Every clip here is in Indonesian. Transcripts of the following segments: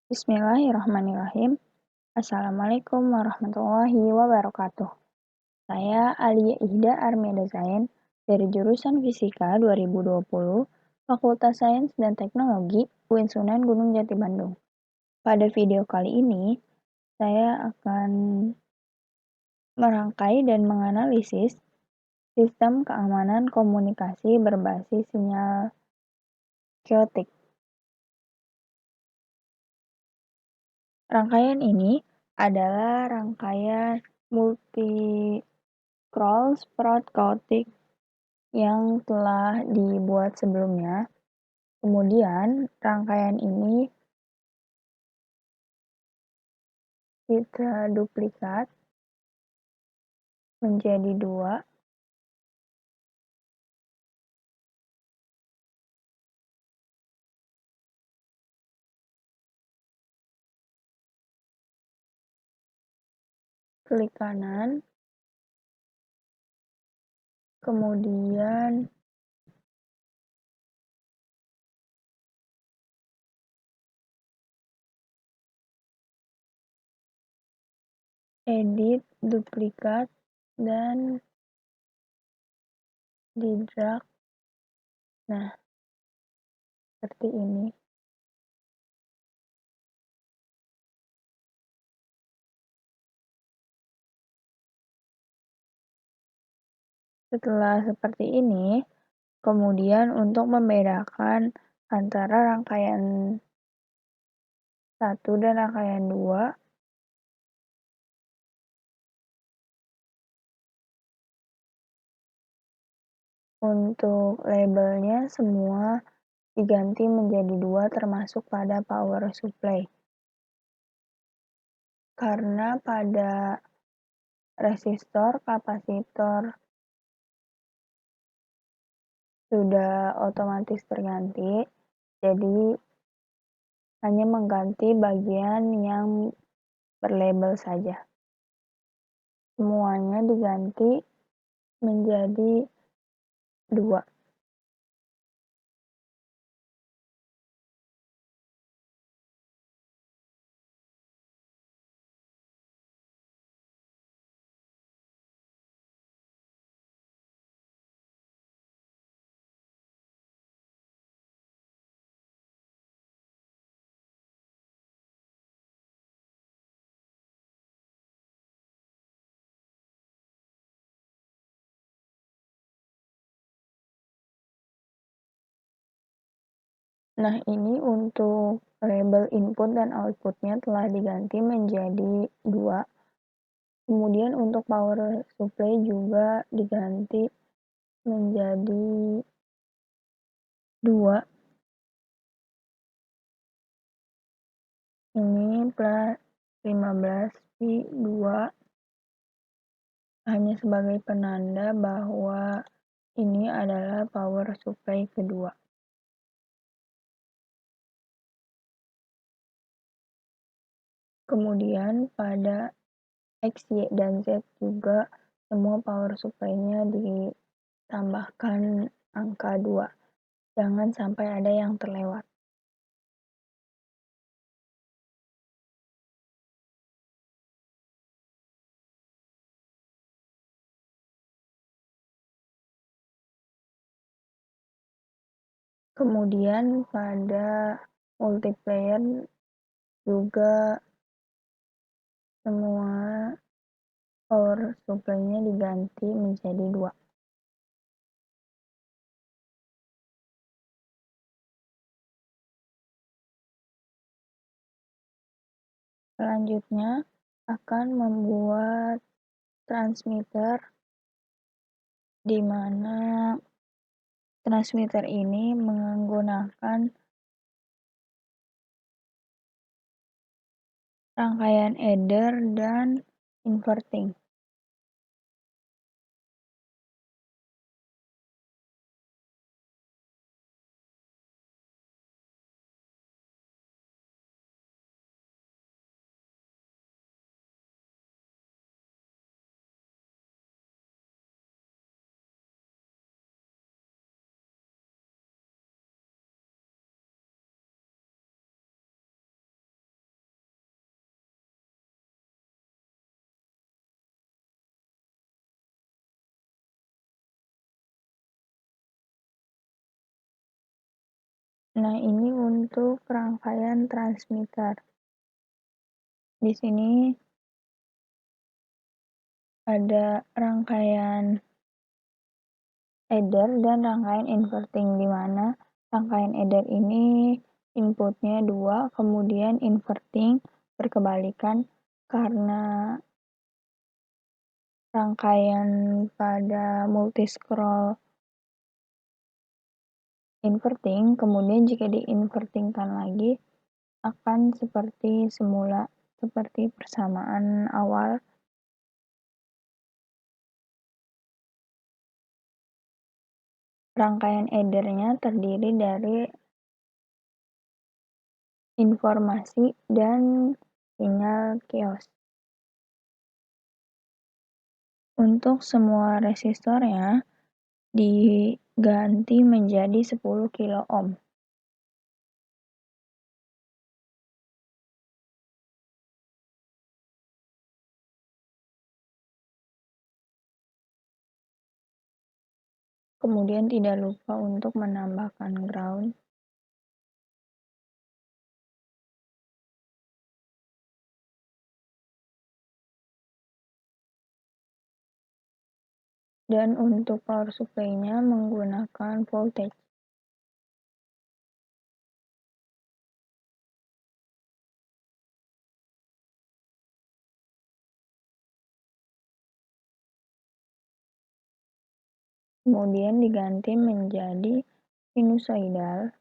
Bismillahirrahmanirrahim. Assalamualaikum warahmatullahi wabarakatuh. Saya Alia Ihda Armeda Zain dari jurusan Fisika 2020, Fakultas Sains dan Teknologi, UIN Sunan Gunung Jati Bandung. Pada video kali ini, saya akan merangkai dan menganalisis sistem keamanan komunikasi berbasis sinyal chaotic. Rangkaian ini adalah rangkaian multi-scroll sprout chaotic yang telah dibuat sebelumnya. Kemudian, rangkaian ini kita duplikat menjadi dua. Klik kanan, kemudian edit, duplikat, dan di drag. Nah, seperti ini. Setelah seperti ini, kemudian untuk membedakan antara rangkaian 1 dan rangkaian 2, untuk labelnya semua diganti menjadi 2 termasuk pada power supply. Karena pada resistor, kapasitor sudah otomatis terganti, jadi hanya mengganti bagian yang berlabel saja. Semuanya diganti menjadi 2. Nah, ini untuk label input dan outputnya telah diganti menjadi 2. Kemudian untuk power supply juga diganti menjadi 2. Ini plus 15V2 hanya sebagai penanda bahwa ini adalah power supply kedua. Kemudian pada X, Y, dan Z juga semua power supply-nya ditambahkan angka 2. Jangan sampai ada yang terlewat. Kemudian pada multiplayer juga semua power supply-nya diganti menjadi 2. Selanjutnya akan membuat transmitter, di mana transmitter ini menggunakan rangkaian adder dan inverting. Nah, ini untuk rangkaian transmitter. Di sini ada rangkaian adder dan rangkaian inverting, di mana rangkaian adder ini inputnya 2, kemudian inverting berkebalikan karena rangkaian pada multiscroll inverting, kemudian jika diinvertingkan lagi akan seperti semula, seperti persamaan awal. Rangkaian addernya terdiri dari informasi dan sinyal chaos. Untuk semua resistornya diganti menjadi 10 kilo ohm. Kemudian tidak lupa untuk menambahkan ground. Dan untuk power supply-nya menggunakan voltage. Kemudian diganti menjadi sinusoidal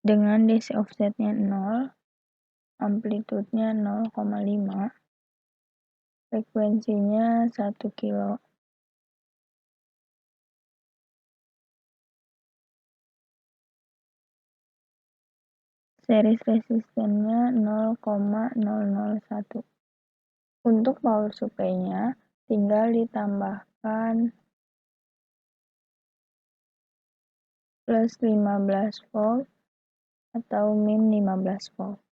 dengan DC offsetnya 0, amplitudenya 0,5, frekuensinya 1 kilo. Series resistennya 0,001. Untuk power supply-nya tinggal ditambahkan plus 15 volt atau min 15 volt.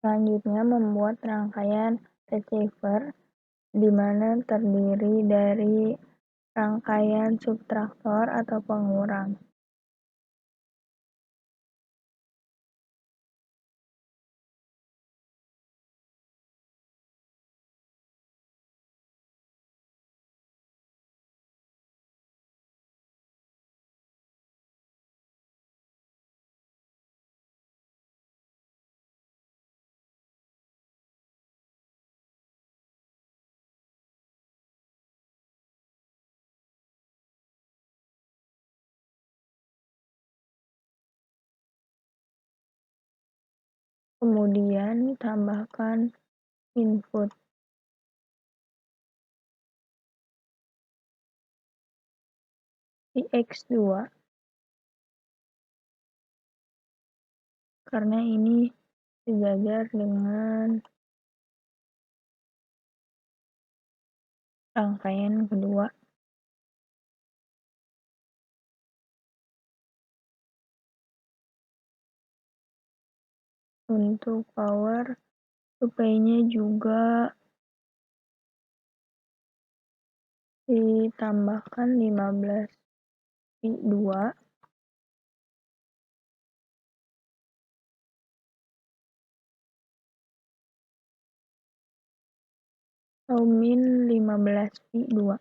Selanjutnya membuat rangkaian receiver, di mana terdiri dari rangkaian subtraktor atau pengurang. Kemudian tambahkan input X2 karena ini sejajar dengan rangkaian kedua. Untuk power supply-nya juga ditambahkan 15 pi 2 atau min 15 pi 2.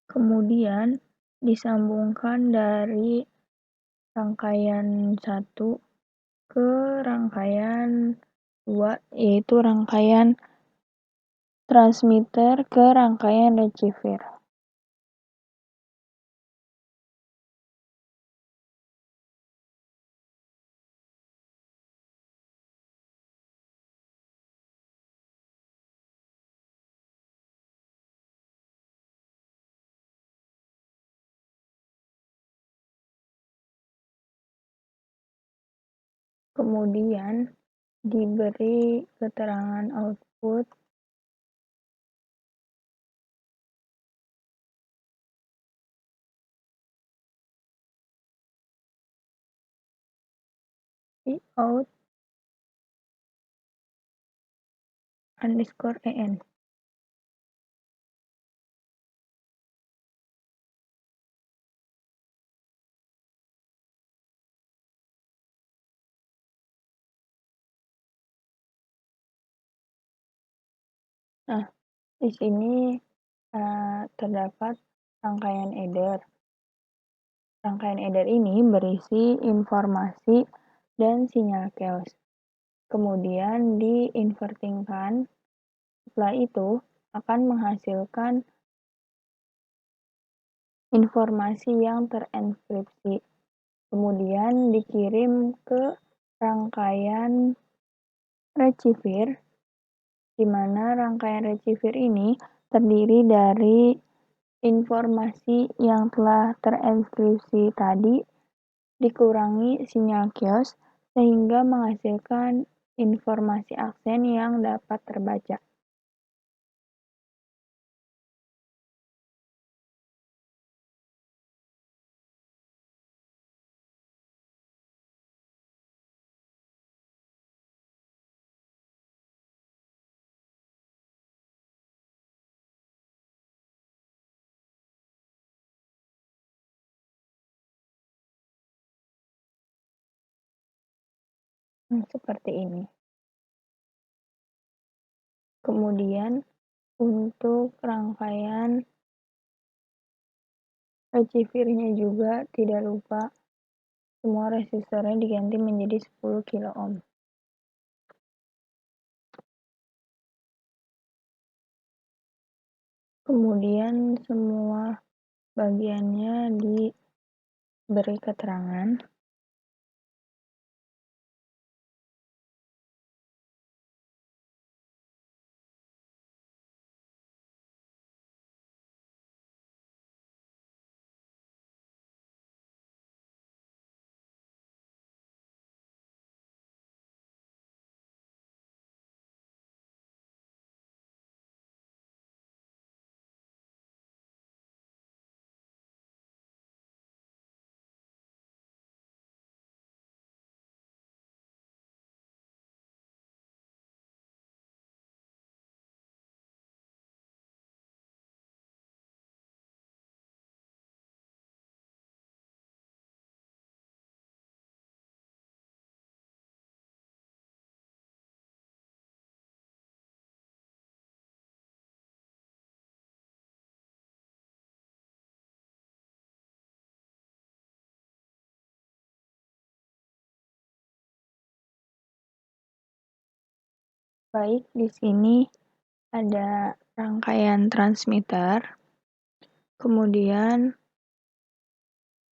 Kemudian disambungkan dari rangkaian satu ke rangkaian 2, yaitu rangkaian transmitter ke rangkaian receiver. Kemudian diberi keterangan output Vout underscore en. Nah, di sini terdapat rangkaian header. Rangkaian header ini berisi informasi dan sinyal chaos. Kemudian diinvertingkan. Setelah itu akan menghasilkan informasi yang terenkripsi. Kemudian dikirim ke rangkaian receiver, di mana rangkaian receiver ini terdiri dari informasi yang telah terenkripsi tadi dikurangi sinyal chaos sehingga menghasilkan informasi aksen yang dapat terbaca. Seperti ini. Kemudian untuk rangkaian receiver-nya juga tidak lupa semua resistornya diganti menjadi 10 kilo ohm. Kemudian semua bagiannya diberi keterangan. Baik, di sini ada rangkaian transmitter, kemudian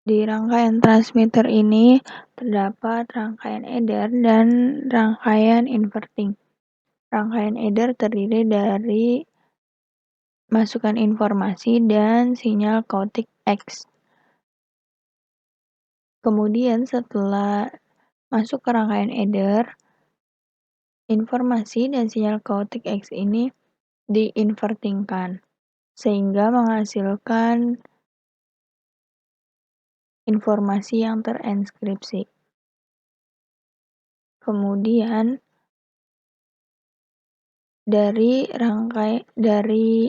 di rangkaian transmitter ini terdapat rangkaian header dan rangkaian inverting. Rangkaian header terdiri dari masukan informasi dan sinyal Coutts X. Kemudian setelah masuk ke rangkaian header, informasi dan sinyal Coutts X ini diinvertingkan sehingga menghasilkan informasi yang terenkripsi. Kemudian dari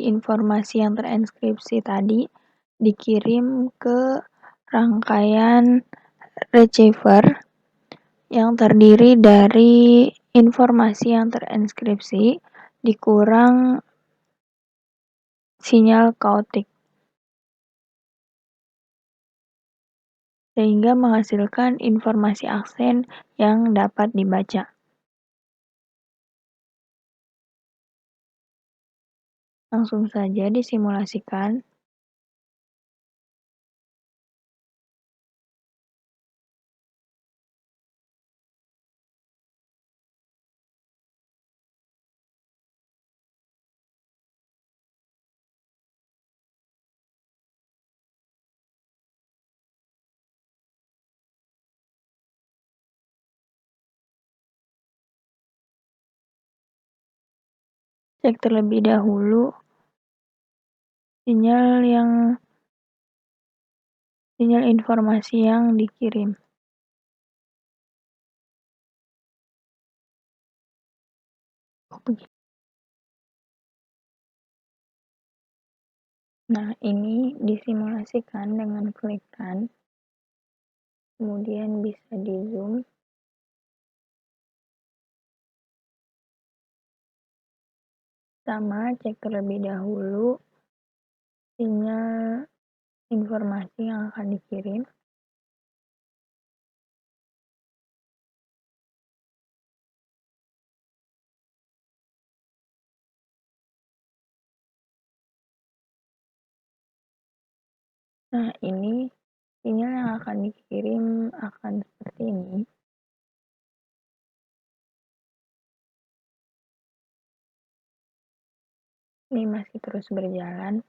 informasi yang terenkripsi tadi dikirim ke rangkaian receiver yang terdiri dari informasi yang terenkripsi dikurang sinyal Coutts. sehingga menghasilkan informasi aksen yang dapat dibaca. Langsung saja disimulasikan. Cek terlebih dahulu sinyal informasi yang dikirim. Nah, ini disimulasikan dengan klik Run, kemudian bisa di zoom. Sama, cek terlebih dahulu sinyal informasi yang akan dikirim. Nah, ini sinyal yang akan dikirim akan seperti ini. Ini masih terus berjalan.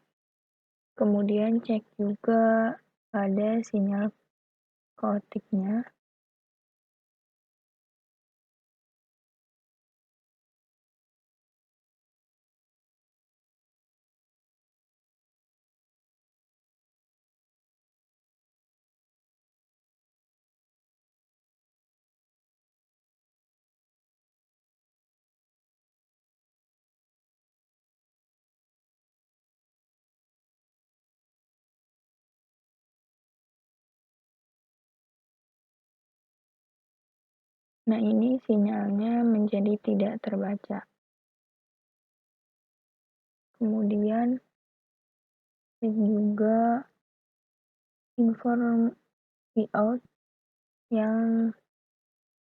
Kemudian cek juga pada sinyal kotiknya. Nah, ini sinyalnya menjadi tidak terbaca. Kemudian cek juga informasi out yang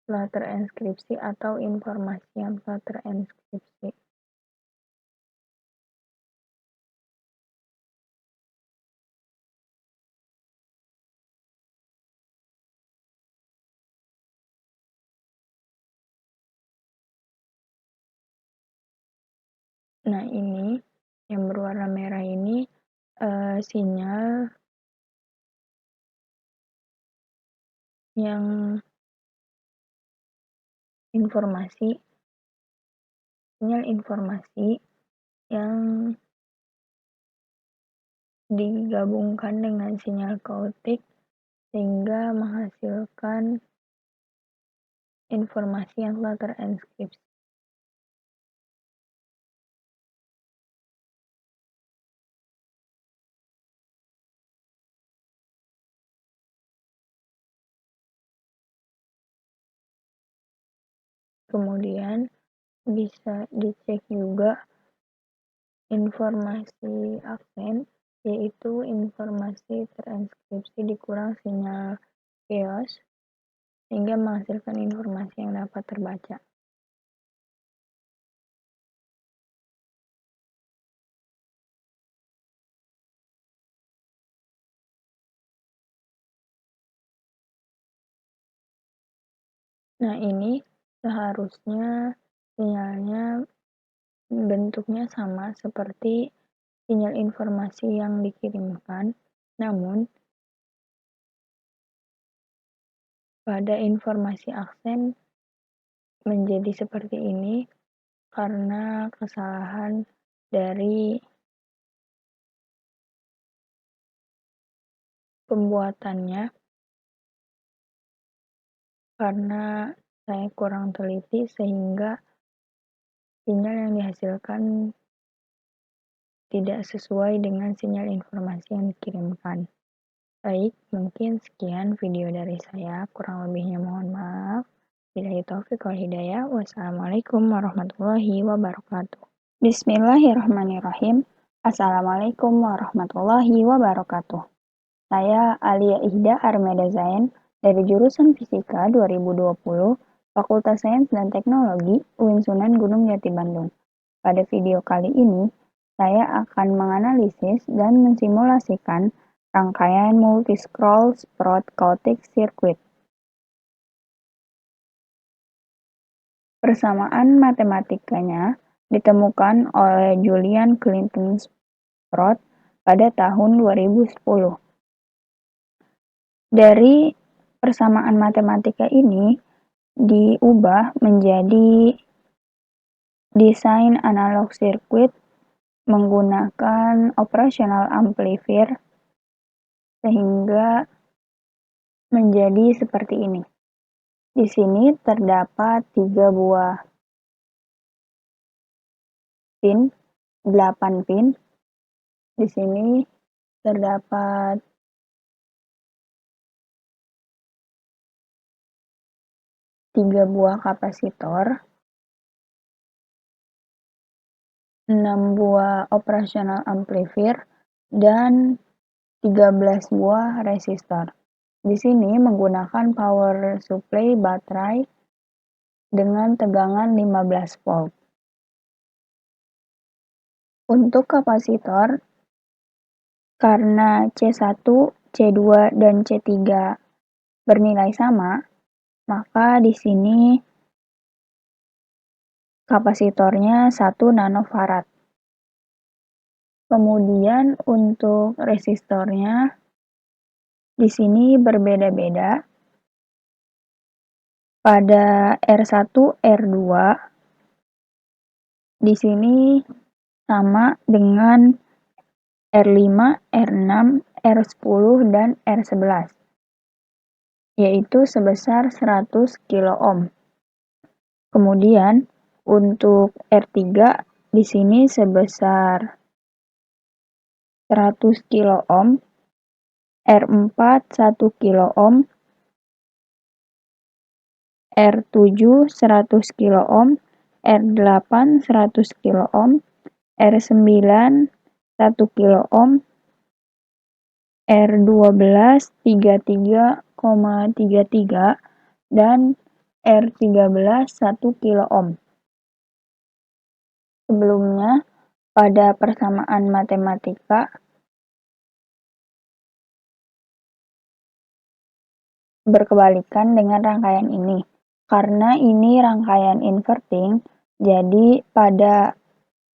telah terenskripsi atau informasi yang telah terenskripsi. Nah, ini yang berwarna merah ini sinyal yang sinyal informasi yang digabungkan dengan sinyal kautik sehingga menghasilkan informasi yang telah terenskripsi. Kemudian bisa dicek juga informasi aksen, yaitu informasi terenskripsi dikurang sinyal chaos sehingga menghasilkan informasi yang dapat terbaca. Nah, ini seharusnya sinyalnya bentuknya sama seperti sinyal informasi yang dikirimkan, namun pada informasi aksen menjadi seperti ini karena kesalahan dari pembuatannya, karena saya kurang teliti sehingga sinyal yang dihasilkan tidak sesuai dengan sinyal informasi yang dikirimkan. Baik, mungkin sekian video dari saya. Kurang lebihnya mohon maaf. Billahi taufiq wal hidayah. Wassalamualaikum warahmatullahi wabarakatuh. Bismillahirrahmanirrahim. Assalamualaikum warahmatullahi wabarakatuh. Saya Alia Ihda Armeda Zain dari jurusan Fisika 2020, Fakultas Sains dan Teknologi UIN Sunan Gunung Jati Bandung. Pada video kali ini, saya akan menganalisis dan mensimulasikan rangkaian multi-scroll Sprout Chaotic Circuit. Persamaan matematikanya ditemukan oleh Julian Clinton Sprout pada tahun 2010. Dari persamaan matematika ini diubah menjadi desain analog circuit menggunakan operational amplifier sehingga menjadi seperti ini. Di sini terdapat 3 buah pin, 8 pin. Di sini terdapat 3 buah kapasitor, 6 buah operational amplifier, dan 13 buah resistor. Di sini menggunakan power supply baterai dengan tegangan 15 volt. Untuk kapasitor, karena C1, C2, dan C3 bernilai sama, maka di sini kapasitornya 1 nanofarad. Kemudian untuk resistornya di sini berbeda-beda. Pada R1, R2 di sini sama dengan R5, R6, R10, dan R11, yaitu sebesar 100 kilo ohm. Kemudian untuk R3 di sini sebesar 100 kilo ohm, R4 1 kilo ohm, R7 100 kilo ohm, R8 100 kilo ohm, R9 1 kilo ohm, R12 33,33 dan R13 1 kilo ohm. Sebelumnya, pada persamaan matematika berkebalikan dengan rangkaian ini. Karena ini rangkaian inverting, jadi pada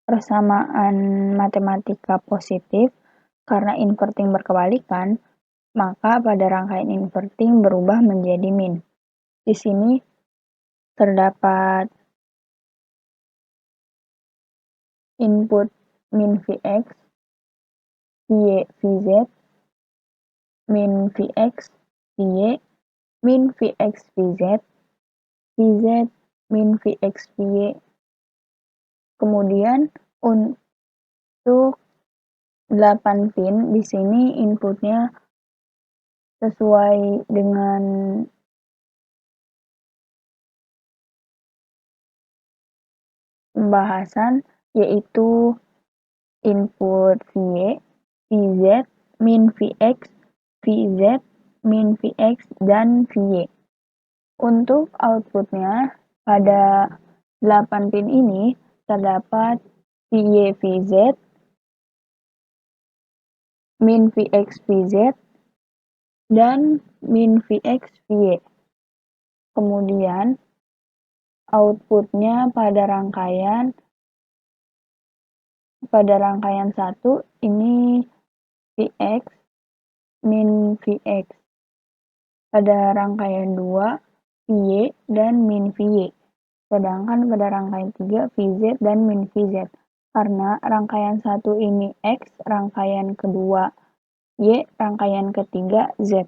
persamaan matematika positif, karena inverting berkebalikan, maka pada rangkaian inverting berubah menjadi min. Di sini terdapat input min Vx, Vy Vz, min Vx Vy, min Vx Vz, Vz min Vx Vy. Kemudian untuk 8 pin di sini inputnya sesuai dengan pembahasan, yaitu input Vy, Vz, min Vx, Vz, min Vx, dan Vy. Untuk outputnya, pada 8 pin ini terdapat Vy Vz, min Vx Vz, dan min Vx Vy. Kemudian outputnya pada rangkaian 1 ini Vx min Vx. Pada rangkaian 2 Vy dan min Vy. Sedangkan pada rangkaian 3 Vz dan min Vz. Karena rangkaian 1 ini X, rangkaian kedua Y, rangkaian ketiga Z.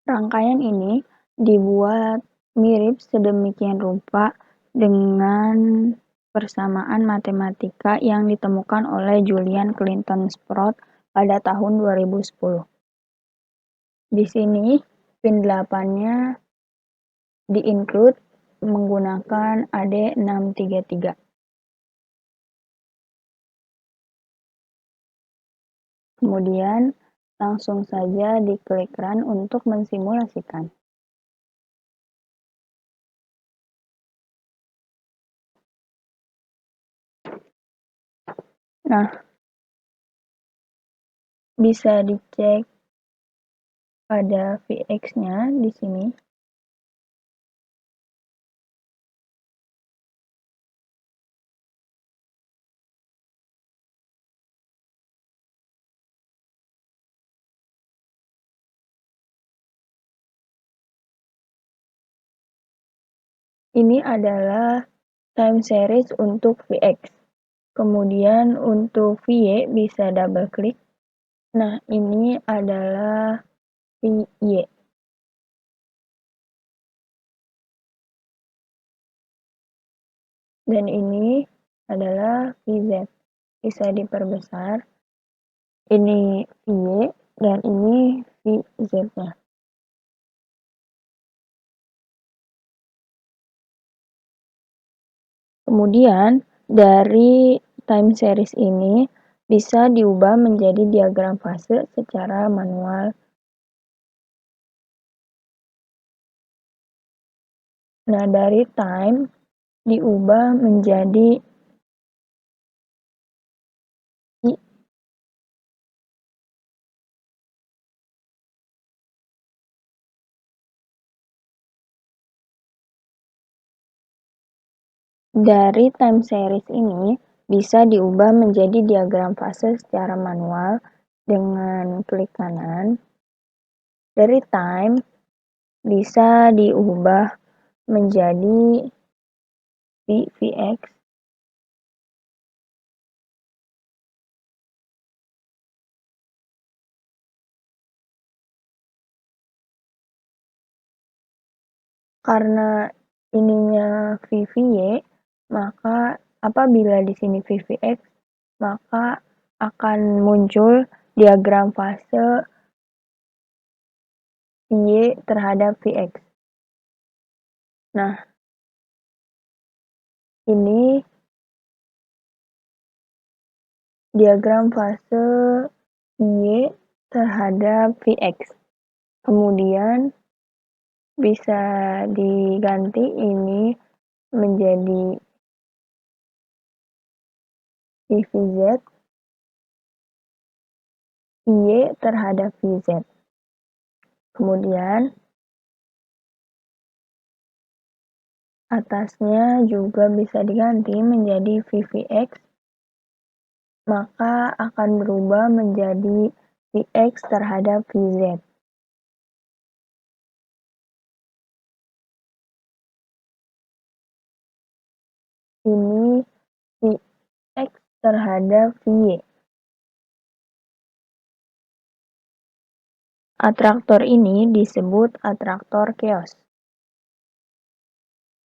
Rangkaian ini dibuat mirip sedemikian rupa dengan persamaan matematika yang ditemukan oleh Julian Clinton Sprout pada tahun 2010. Di sini pin 8-nya di-include menggunakan AD633. Kemudian Langsung saja diklik Run untuk mensimulasikan. Nah, bisa dicek pada Vx-nya di sini. Ini adalah time series untuk Vx. Kemudian untuk Vy bisa double klik. Nah, ini adalah Vy. Dan ini adalah Vz. Bisa diperbesar. Ini Vy dan ini Vz-nya. Kemudian dari time series ini bisa diubah menjadi diagram fase secara manual. Nah, dari time diubah menjadi Dari time series ini bisa diubah menjadi diagram fase secara manual dengan klik kanan. Dari time bisa diubah menjadi Vx. Karena ininya VVY, maka apabila di sini VVX, maka akan muncul diagram fase Y terhadap Vx. Nah, ini diagram fase Y terhadap Vx. Kemudian bisa diganti ini menjadi VZ, Y terhadap VZ. Kemudian atasnya juga bisa diganti menjadi VVX, maka akan berubah menjadi Vx terhadap Vz. Ini Vx terhadap Vy. Atraktor ini disebut atraktor chaos.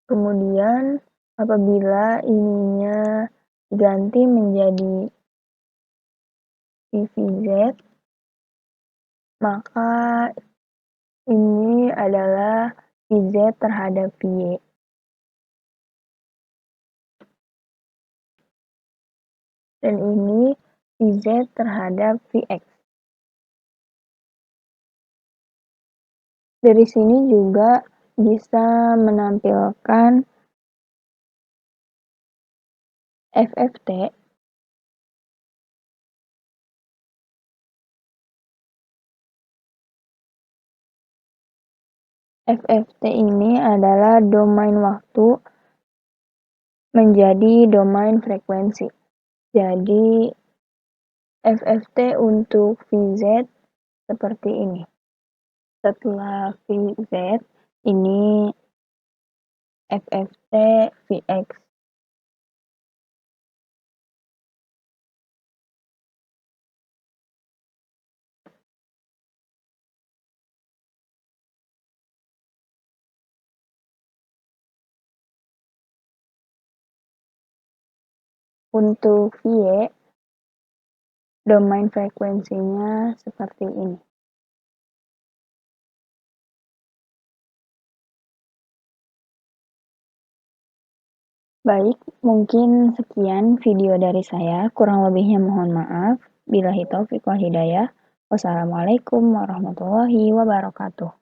Kemudian apabila ininya diganti menjadi VZ, maka ini adalah VZ terhadap Vy. Dan ini VZ terhadap Vx. Dari sini juga bisa menampilkan FFT. FFT ini adalah domain waktu menjadi domain frekuensi. Jadi FFT untuk VZ seperti ini. Setelah VZ, ini FFT Vx. Untuk Vy, domain frekuensinya seperti ini. Baik, mungkin sekian video dari saya. Kurang lebihnya mohon maaf. Billahi taufiq wal hidayah. Wassalamualaikum warahmatullahi wabarakatuh.